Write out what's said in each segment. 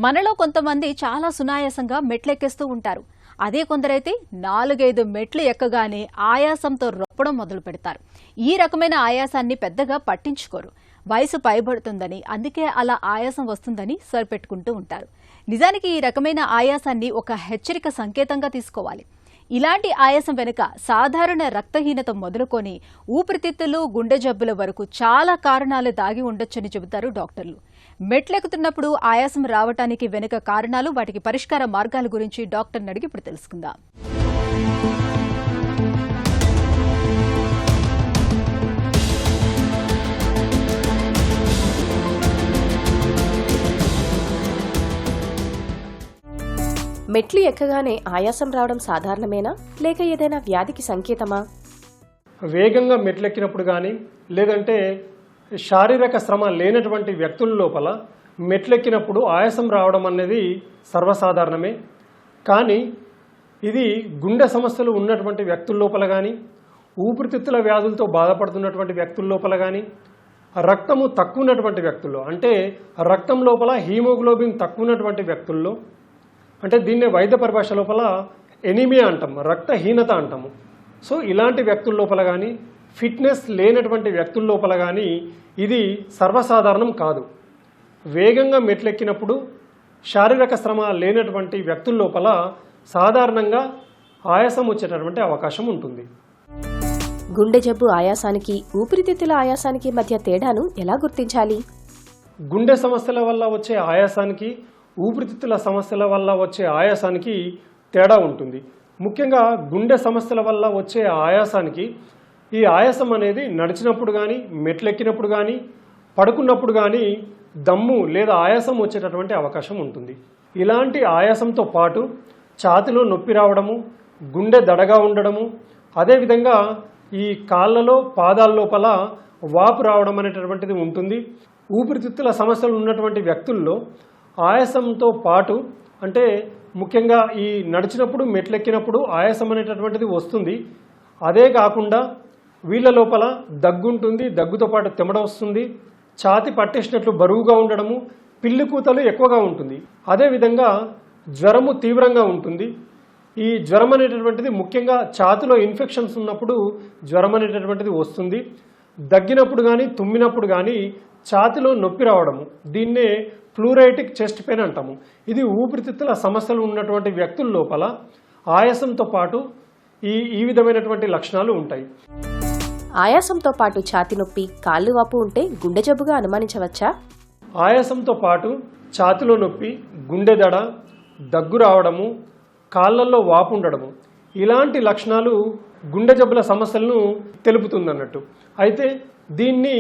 మనలో కొంతమంది చాలా సునాయాసంగా మెట్లెక్కేస్తూ ఉంటారు. అదే కొందరైతే 4-5 మెట్లు ఎక్కగానే ఆయాసంతో రొప్పడం మొదలు పెడతారు. ఈ రకమైన ఆయాసాన్ని పెద్దగా పట్టించుకోరు. వయసు పైబడుతుందని, అందుకే అలా ఆయాసం వస్తుందని సరిపెట్టుకుంటూ ఉంటారు. నిజానికి ఈ రకమైన ఆయాసాన్ని ఒక హెచ్చరిక సంకేతంగా తీసుకోవాలి. ఇలాంటి ఆయాసం వెనుక సాధారణ రక్తహీనత మొదలుకొని ఊపిరితిత్తులు, గుండె జబ్బుల వరకు చాలా కారణాలు దాగి ఉండొచ్చని చెబుతారు డాక్టర్లు. మెట్లెక్కుతున్నప్పుడు ఆయాసం రావటానికి వెనుక కారణాలు, వాటికి పరిష్కార మార్గాల గురించి డాక్టర్ని అడిగి ఇప్పుడు తెలుసుకుందాం. మెట్లు ఎక్కగానే ఆయాసం రావడం సాధారణమేనా, లేక ఏదైనా వ్యాధికి సంకేతమా? వేగంగా మెట్లెక్కినప్పుడు కానీ, లేదంటే శారీరక శ్రమ లేనటువంటి వ్యక్తుల లోపల మెట్లెక్కినప్పుడు ఆయాసం రావడం అనేది సర్వసాధారణమే. కానీ ఇది గుండె సమస్యలు ఉన్నటువంటి వ్యక్తుల లోపల కానీ, ఊపిరితిత్తుల వ్యాధులతో బాధపడుతున్నటువంటి వ్యక్తుల లోపల కానీ, రక్తము తక్కువ ఉన్నటువంటి వ్యక్తుల్లో, అంటే రక్తం లోపల హీమోగ్లోబిన్ తక్కువ ఉన్నటువంటి వ్యక్తుల్లో, అంటే దీన్నే వైద్య పరిభాష లోపల ఎనీమియా అంటాము, రక్తహీనత అంటాము. సో ఇలాంటి వ్యక్తుల లోపల కానీ, ఫిట్నెస్ లేనటువంటి వ్యక్తుల లోపల కానీ ఇది సర్వసాధారణం కాదు. వేగంగా మెట్లెక్కినప్పుడు శారీరక శ్రమ లేనటువంటి వ్యక్తుల లోపల సాధారణంగా ఆయాసం వచ్చేటటువంటి అవకాశం ఉంటుంది. గుండె జబ్బు ఆయాసానికి, ఊపిరితిత్తుల ఆయాసానికి మధ్య తేడాను ఎలా గుర్తించాలి? గుండె సమస్యల వల్ల వచ్చే ఆయాసానికి, ఊపిరితిత్తుల సమస్యల వల్ల వచ్చే ఆయాసానికి తేడా ఉంటుంది. ముఖ్యంగా గుండె సమస్యల వల్ల వచ్చే ఆయాసానికి ఈ ఆయాసం అనేది నడిచినప్పుడు కానీ, మెట్లెక్కినప్పుడు కానీ, పడుకున్నప్పుడు కానీ దమ్ము లేదా ఆయాసం వచ్చేటటువంటి అవకాశం ఉంటుంది. ఇలాంటి ఆయాసంతో పాటు ఛాతీలో నొప్పి రావడము, గుండె దడగా ఉండడము, అదేవిధంగా ఈ కాళ్ళలో, పాదాల లోపల వాపు రావడం అనేటటువంటిది ఉంటుంది. ఊపిరితిత్తుల సమస్యలు ఉన్నటువంటి వ్యక్తుల్లో ఆయాసంతో పాటు, అంటే ముఖ్యంగా ఈ నడిచినప్పుడు, మెట్లెక్కినప్పుడు ఆయాసం అనేటటువంటిది వస్తుంది. అదే కాకుండా వీళ్ళ లోపల దగ్గు ఉంటుంది, దగ్గుతో పాటు తెమడ వస్తుంది, ఛాతీ పట్టేసినట్లు బరువుగా ఉండడము, పిల్లి కూతలు ఎక్కువగా ఉంటుంది. అదేవిధంగా జ్వరము తీవ్రంగా ఉంటుంది. ఈ జ్వరం అనేటటువంటిది ముఖ్యంగా ఛాతీలో ఇన్ఫెక్షన్స్ ఉన్నప్పుడు జ్వరం అనేటటువంటిది వస్తుంది. దగ్గినప్పుడు కానీ, తుమ్మినప్పుడు కానీ ఛాతీలో నొప్పి రావడము, దీన్నే ప్లూరైటిక్ చెస్ట్ పెయిన్ అంటాము. ఇది ఊపిరితిత్తుల సమస్యలు ఉన్నటువంటి వ్యక్తుల లోపల ఆయాసంతో పాటు ఈ విధమైనటువంటి లక్షణాలు ఉంటాయి. ఆయాసంతో పాటు ఛాతీ నొప్పి, కాళ్ళు వాపు ఉంటే గుండె జబ్బుగా అనుమానించవచ్చా? ఆయాసంతో పాటు ఛాతీలో నొప్పి, గుండె దడ, దగ్గు రావడము, కాళ్ళల్లో వాపు ఉండడము, ఇలాంటి లక్షణాలు గుండె జబ్బుల సమస్యలను తెలుపుతుందన్నట్టు. అయితే దీన్ని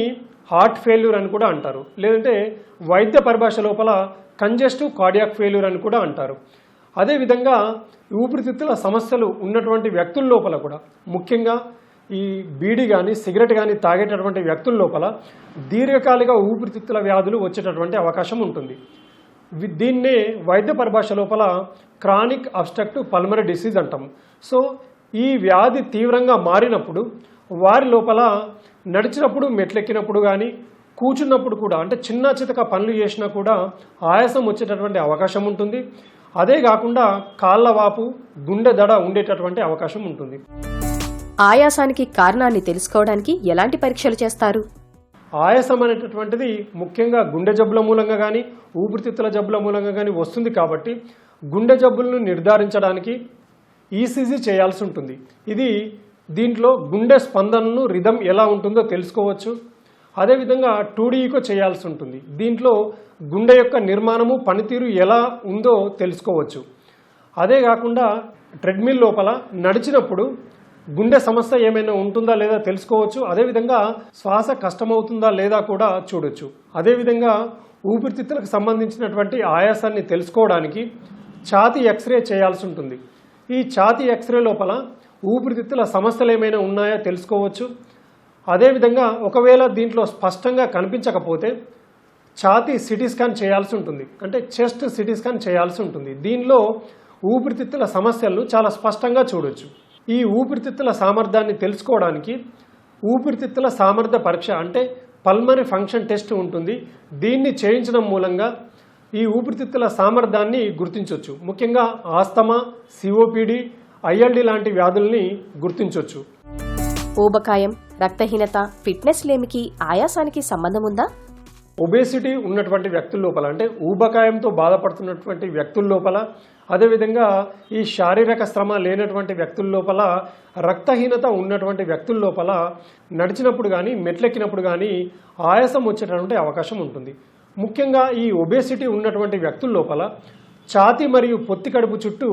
హార్ట్ ఫెయిల్యూర్ అని కూడా అంటారు, లేదంటే వైద్య పరిభాష లోపల కంజెస్టివ్ కార్డియాక్ ఫెయిల్యూర్ అని కూడా అంటారు. అదేవిధంగా ఊపిరితిత్తుల సమస్యలు ఉన్నటువంటి వ్యక్తుల లోపల కూడా, ముఖ్యంగా ఈ బీడీ కానీ, సిగరెట్ కానీ తాగేటటువంటి వ్యక్తుల లోపల దీర్ఘకాలిక ఊపిరితిత్తుల వ్యాధులు వచ్చేటటువంటి అవకాశం ఉంటుంది. దీన్నే వైద్య పరిభాష లోపల క్రానిక్ అబ్స్ట్రక్టివ్ పల్మనరీ డిసీజ్ అంటాము. సో ఈ వ్యాధి తీవ్రంగా మారినప్పుడు వారి లోపల నడిచినప్పుడు, మెట్లెక్కినప్పుడు కానీ, కూర్చున్నప్పుడు కూడా, అంటే చిన్న చితక పనులు చేసినా కూడా ఆయాసం వచ్చేటటువంటి అవకాశం ఉంటుంది. అదే కాకుండా కాళ్ళ వాపు, గుండె దడ ఉండేటటువంటి అవకాశం ఉంటుంది. ఆయాసానికి కారణాన్ని తెలుసుకోవడానికి ఎలాంటి పరీక్షలు చేస్తారు? ఆయాసం అనేటటువంటిది ముఖ్యంగా గుండె జబ్బుల మూలంగా కానీ, ఊపిరితిత్తుల జబ్బుల మూలంగా కానీ వస్తుంది. కాబట్టి గుండె జబ్బులను నిర్ధారించడానికి ఈసీజీ చేయాల్సి ఉంటుంది. దీంట్లో గుండె స్పందనను, రిథమ్ ఎలా ఉంటుందో తెలుసుకోవచ్చు. అదేవిధంగా 2D ఈకో చేయాల్సి ఉంటుంది. దీంట్లో గుండె యొక్క నిర్మాణము, పనితీరు ఎలా ఉందో తెలుసుకోవచ్చు. అదే కాకుండా ట్రెడ్మిల్ లోపల నడిచినప్పుడు గుండె సమస్య ఏమైనా ఉంటుందా లేదా తెలుసుకోవచ్చు. అదేవిధంగా శ్వాస కష్టమవుతుందా లేదా కూడా చూడొచ్చు. అదేవిధంగా ఊపిరితిత్తులకు సంబంధించినటువంటి ఆయాసాన్ని తెలుసుకోవడానికి ఛాతీ ఎక్స్రే చేయాల్సి ఉంటుంది. ఈ ఛాతీ ఎక్స్రే లోపల ఊపిరితిత్తుల సమస్యలు ఏమైనా ఉన్నాయో తెలుసుకోవచ్చు. అదేవిధంగా ఒకవేళ దీంట్లో స్పష్టంగా కనిపించకపోతే ఛాతీ సిటీ స్కాన్ చేయాల్సి ఉంటుంది, అంటే చెస్ట్ సిటీ స్కాన్ చేయాల్సి ఉంటుంది. దీనిలో ఊపిరితిత్తుల సమస్యలను చాలా స్పష్టంగా చూడొచ్చు. ఈ ఊపిరితిత్తుల సామర్థ్యాన్ని తెలుసుకోవడానికి ఊపిరితిత్తుల సామర్థ్య పరీక్ష, అంటే పల్మనరీ ఫంక్షన్ టెస్ట్ ఉంటుంది. దీన్ని చేయించడం మూలంగా ఈ ఊపిరితిత్తుల సామర్థ్యాన్ని గుర్తించవచ్చు. ముఖ్యంగా ఆస్తమా, సిఓపిడి, ఐఎల్డి లాంటి వ్యాధుల్ని గుర్తించవచ్చు. ఊబకాయం, రక్తహీనత, ఫిట్నెస్ లేమికి ఆయాసానికి సంబంధం ఉందా? ఒబేసిటీ ఉన్నటువంటి వ్యక్తుల లోపల, అంటే ఊబకాయంతో బాధపడుతున్నటువంటి వ్యక్తుల లోపల, అదేవిధంగా ఈ శారీరక శ్రమ లేనటువంటి వ్యక్తుల లోపల, రక్తహీనత ఉన్నటువంటి వ్యక్తుల లోపల నడిచినప్పుడు కానీ మెట్లెక్కినప్పుడు కానీ ఆయాసం వచ్చేటటువంటి అవకాశం ఉంటుంది. ముఖ్యంగా ఈ ఒబేసిటీ ఉన్నటువంటి వ్యక్తుల లోపల ఛాతీ మరియు పొత్తి కడుపు చుట్టూ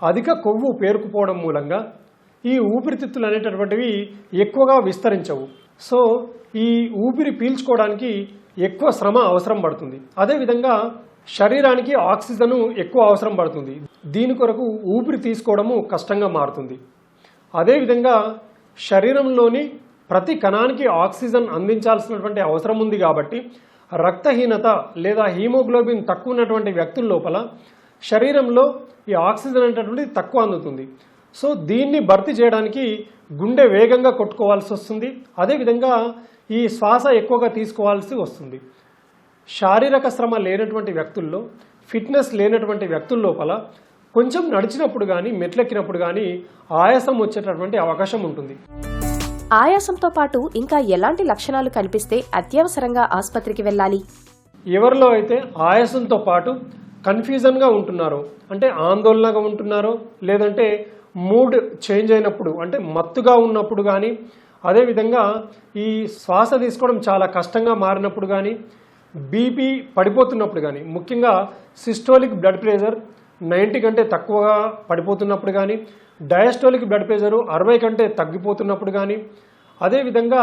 అధిక కొవ్వు పేరుకుపోవడం మూలంగా ఈ ఊపిరితిత్తులు అనేటటువంటివి ఎక్కువగా విస్తరించవు. సో ఈ ఊపిరి పీల్చుకోవడానికి ఎక్కువ శ్రమ అవసరం పడుతుంది. అదేవిధంగా శరీరానికి ఆక్సిజన్ ఎక్కువ అవసరం పడుతుంది. దీని కొరకు ఊపిరి తీసుకోవడము కష్టంగా మారుతుంది. అదేవిధంగా శరీరంలోని ప్రతి కణానికి ఆక్సిజన్ అందించాల్సినటువంటి అవసరం ఉంది కాబట్టి రక్తహీనత లేదా హీమోగ్లోబిన్ తక్కువ ఉన్నటువంటి వ్యక్తుల లోపల శరీరంలో ఈ ఆక్సిజన్ అనేటటువంటిది తక్కువ అందుతుంది. సో దీన్ని భర్తీ చేయడానికి గుండె వేగంగా కొట్టుకోవాల్సి వస్తుంది. అదేవిధంగా ఈ శ్వాస ఎక్కువగా తీసుకోవాల్సి వస్తుంది. శారీరక శ్రమ లేనటువంటి వ్యక్తుల్లో, ఫిట్నెస్ లేనటువంటి వ్యక్తుల లోపల కొంచెం నడిచినప్పుడు కానీ మెట్లెక్కినప్పుడు కానీ ఆయాసం వచ్చేటటువంటి అవకాశం ఉంటుంది. ఆయాసంతో పాటు ఇంకా ఎలాంటి లక్షణాలు కనిపిస్తే అత్యవసరంగా ఆసుపత్రికి వెళ్ళాలి? ఎవరిలో అయితే ఆయాసంతో పాటు కన్ఫ్యూజన్గా ఉంటున్నారో, అంటే ఆందోళనగా ఉంటున్నారో, లేదంటే మూడ్ చేంజ్ అయినప్పుడు, అంటే మత్తుగా ఉన్నప్పుడు కానీ, అదేవిధంగా ఈ శ్వాస తీసుకోవడం చాలా కష్టంగా మారినప్పుడు కానీ, బీపీ పడిపోతున్నప్పుడు కానీ, ముఖ్యంగా సిస్టోలిక్ బ్లడ్ ప్రెషర్ 90 కంటే తక్కువగా పడిపోతున్నప్పుడు కానీ, డయాస్టోలిక్ బ్లడ్ ప్రెషరు 60 కంటే తగ్గిపోతున్నప్పుడు కానీ, అదేవిధంగా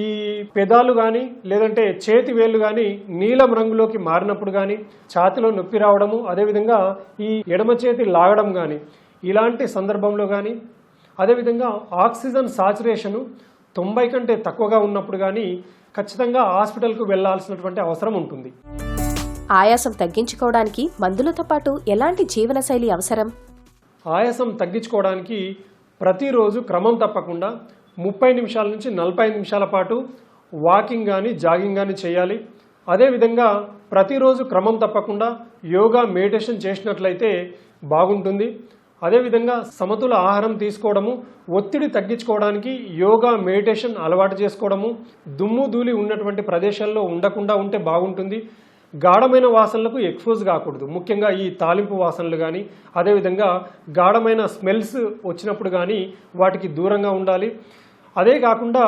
ఈ పెదాలు కానీ లేదంటే చేతి వేళ్ళు కానీ నీలం రంగులోకి మారినప్పుడు కానీ, ఛాతిలో నొప్పి రావడము, అదేవిధంగా ఈ ఎడమ చేతి లాగడం కానీ, ఇలాంటి సందర్భంలో కానీ, అదేవిధంగా ఆక్సిజన్ సాచురేషను 90 కంటే తక్కువగా ఉన్నప్పుడు కానీ ఖచ్చితంగా హాస్పిటల్కు వెళ్లాల్సినటువంటి అవసరం ఉంటుంది. ఆయాసం తగ్గించుకోవడానికి మందులతో పాటు ఎలాంటి జీవనశైలి అవసరం? ఆయాసం తగ్గించుకోవడానికి ప్రతిరోజు క్రమం తప్పకుండా 30 నిమిషాల నుంచి 45 నిమిషాల పాటు వాకింగ్ కానీ జాగింగ్ కానీ చేయాలి. అదేవిధంగా ప్రతిరోజు క్రమం తప్పకుండా యోగా, మెడిటేషన్ చేసినట్లయితే బాగుంటుంది. అదేవిధంగా సమతుల ఆహారం తీసుకోవడము, ఒత్తిడి తగ్గించుకోవడానికి యోగా, మెడిటేషన్ అలవాటు చేసుకోవడము, దుమ్ము ధూళి ఉన్నటువంటి ప్రదేశాల్లో ఉండకుండా ఉంటే బాగుంటుంది. గాఢమైన వాసనలకు ఎక్స్పోజ్ కాకూడదు. ముఖ్యంగా ఈ తాలింపు వాసనలు కానీ, అదేవిధంగా గాఢమైన స్మెల్స్ వచ్చినప్పుడు కానీ వాటికి దూరంగా ఉండాలి. అదే కాకుండా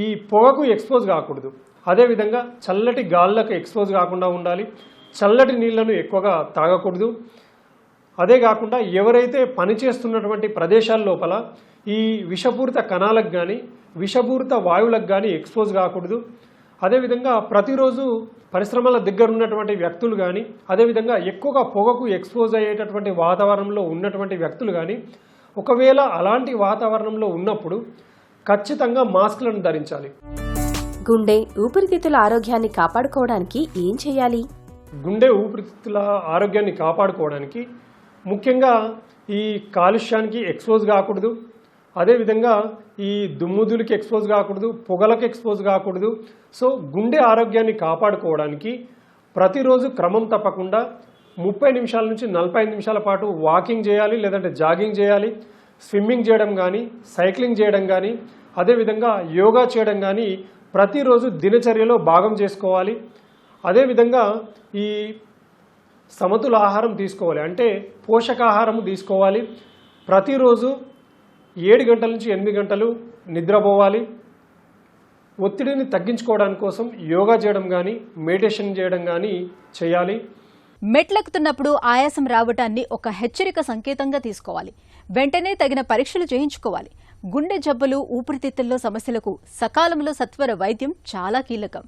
ఈ పొగకు ఎక్స్పోజ్ కాకూడదు. అదేవిధంగా చల్లటి గాళ్ళకు ఎక్స్పోజ్ కాకుండా ఉండాలి. చల్లటి నీళ్లను ఎక్కువగా తాగకూడదు. అదే కాకుండా ఎవరైతే పనిచేస్తున్నటువంటి ప్రదేశాల లోపల ఈ విషపూరిత కణాలకు కానీ విషపూరిత వాయువులకు కానీ ఎక్స్పోజ్ కాకూడదు. అదేవిధంగా ప్రతిరోజు పరిశ్రమల దగ్గర ఉన్నటువంటి వ్యక్తులు కానీ, అదేవిధంగా ఎక్కువగా పొగకు ఎక్స్పోజ్ అయ్యేటటువంటి వాతావరణంలో ఉన్నటువంటి వ్యక్తులు కానీ, ఒకవేళ అలాంటి వాతావరణంలో ఉన్నప్పుడు ఖచ్చితంగా మాస్కులను ధరించాలి. గుండె, ఊపిరితిత్తుల ఆరోగ్యాన్ని కాపాడుకోవడానికి ఏం చేయాలి? గుండె, ఊపిరితిత్తుల ఆరోగ్యాన్ని కాపాడుకోవడానికి ముఖ్యంగా ఈ కాలుష్యానికి ఎక్స్పోజ్ కాకూడదు. అదేవిధంగా ఈ దుమ్ముదులకి ఎక్స్పోజ్ కాకూడదు, పొగలకు ఎక్స్పోజ్ కాకూడదు. సో గుండె ఆరోగ్యాన్ని కాపాడుకోవడానికి ప్రతిరోజు క్రమం తప్పకుండా 30 నిమిషాల నుంచి 45 నిమిషాల పాటు వాకింగ్ చేయాలి, లేదంటే జాగింగ్ చేయాలి. స్విమ్మింగ్ చేయడం కానీ, సైక్లింగ్ చేయడం కానీ, అదేవిధంగా యోగా చేయడం కానీ ప్రతిరోజు దినచర్యలో భాగం చేసుకోవాలి. అదేవిధంగా ఈ సమతుల ఆహారం తీసుకోవాలి, అంటే పోషకాహారం తీసుకోవాలి. ప్రతిరోజు 7 గంటల నుంచి 8 గంటలు నిద్రపోవాలి. ఒత్తిడిని తగ్గించుకోవడానికి కోసం యోగా చేయడం కానీ, మెడిటేషన్ చేయడం కానీ చేయాలి. మెట్లెక్కుతున్నప్పుడు ఆయాసం రావటాన్ని ఒక హెచ్చరిక సంకేతంగా తీసుకోవాలి. వెంటనే తగిన పరీక్షలు చేయించుకోవాలి. గుండె జబ్బులు, ఊపిరితిత్తుల్లో సమస్యలకు సకాలంలో సత్వర వైద్యం చాలా కీలకం.